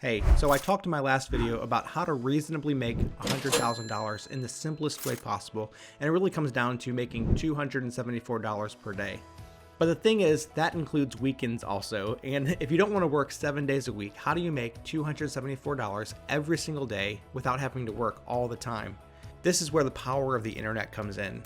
Hey, so I talked in my last video about how to reasonably make $100,000 in the simplest way possible, and it really comes down to making $274 per day. But the thing is, that includes weekends also, and if you don't want to work 7 days a week, how do you make $274 every single day without having to work all the time? This is where the power of the internet comes in.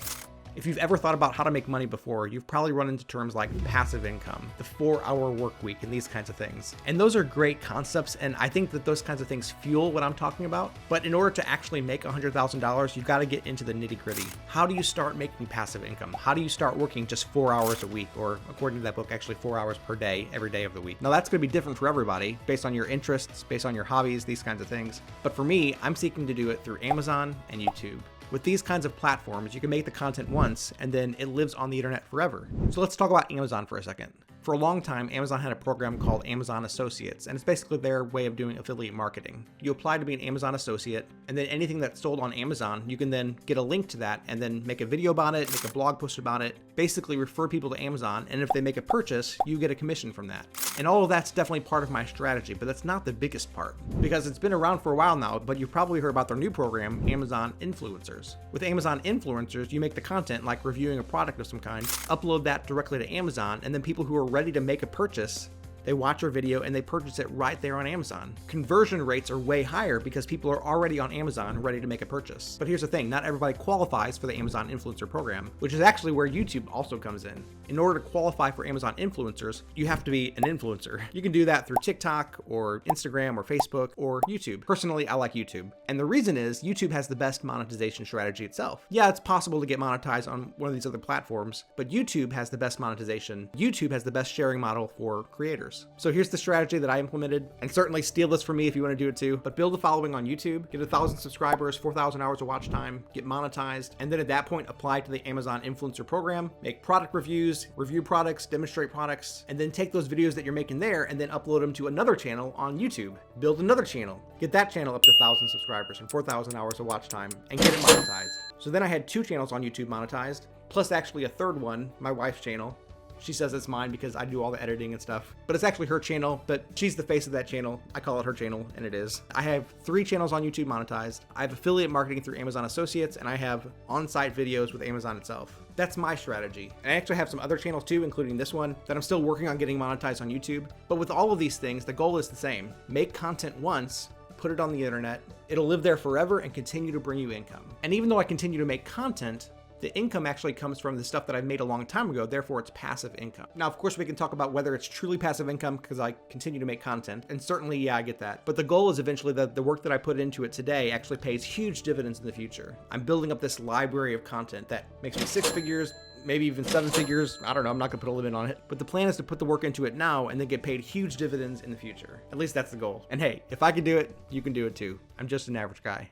If you've ever thought about how to make money before, you've probably run into terms like passive income, the 4-hour work week, and these kinds of things. And those are great concepts, and I think that those kinds of things fuel what I'm talking about. But in order to actually make $100,000, you've got to get into the nitty-gritty. How do you start making passive income? How do you start working just 4 hours a week, or according to that book, actually 4 hours per day, every day of the week? Now that's going to be different for everybody, based on your interests, based on your hobbies, these kinds of things. But for me, I'm seeking to do it through Amazon and YouTube. With these kinds of platforms, you can make the content once and then it lives on the internet forever. So let's talk about Amazon for a second. For a long time, Amazon had a program called Amazon Associates, and it's basically their way of doing affiliate marketing. You apply to be an Amazon associate, and then anything that's sold on Amazon, you can then get a link to that and then make a video about it, make a blog post about it, basically refer people to Amazon, and if they make a purchase, you get a commission from that. And all of that's definitely part of my strategy, but that's not the biggest part, because it's been around for a while now, but you've probably heard about their new program, Amazon Influencers. With Amazon Influencers, you make the content like reviewing a product of some kind, upload that directly to Amazon, and then people who are ready to make a purchase, they watch your video and they purchase it right there on Amazon. Conversion rates are way higher because people are already on Amazon ready to make a purchase. But here's the thing, not everybody qualifies for the Amazon Influencer program, which is actually where YouTube also comes in. In order to qualify for Amazon Influencers, you have to be an influencer. You can do that through TikTok or Instagram or Facebook or YouTube. Personally, I like YouTube. And the reason is YouTube has the best monetization strategy itself. Yeah, it's possible to get monetized on one of these other platforms, but YouTube has the best monetization. YouTube has the best sharing model for creators. So here's the strategy that I implemented, and certainly steal this from me if you want to do it too, but build a following on YouTube, get 1,000 subscribers, 4,000 hours of watch time, get monetized, and then at that point apply to the Amazon Influencer program, make product reviews, review products, demonstrate products, and then take those videos that you're making there and then upload them to another channel on YouTube. Build another channel, get that channel up to 1,000 subscribers and 4,000 hours of watch time, and get it monetized. So then I had 2 channels on YouTube monetized, plus actually a third one, my wife's channel. She says it's mine because I do all the editing and stuff, but it's actually her channel, but she's the face of that channel. I call it her channel, and it is. I have 3 channels on YouTube monetized. I have affiliate marketing through Amazon Associates, and I have on-site videos with Amazon itself. That's my strategy. And I actually have some other channels too, including this one, that I'm still working on getting monetized on YouTube. But with all of these things, the goal is the same. Make content once, put it on the internet. It'll live there forever and continue to bring you income. And even though I continue to make content, the income actually comes from the stuff that I made a long time ago, therefore it's passive income. Now, of course, we can talk about whether it's truly passive income because I continue to make content, and certainly, yeah, I get that. But the goal is eventually that the work that I put into it today actually pays huge dividends in the future. I'm building up this library of content that makes me 6 figures, maybe even 7 figures. I don't know, I'm not gonna put a limit on it. But the plan is to put the work into it now and then get paid huge dividends in the future. At least that's the goal. And hey, if I can do it, you can do it too. I'm just an average guy.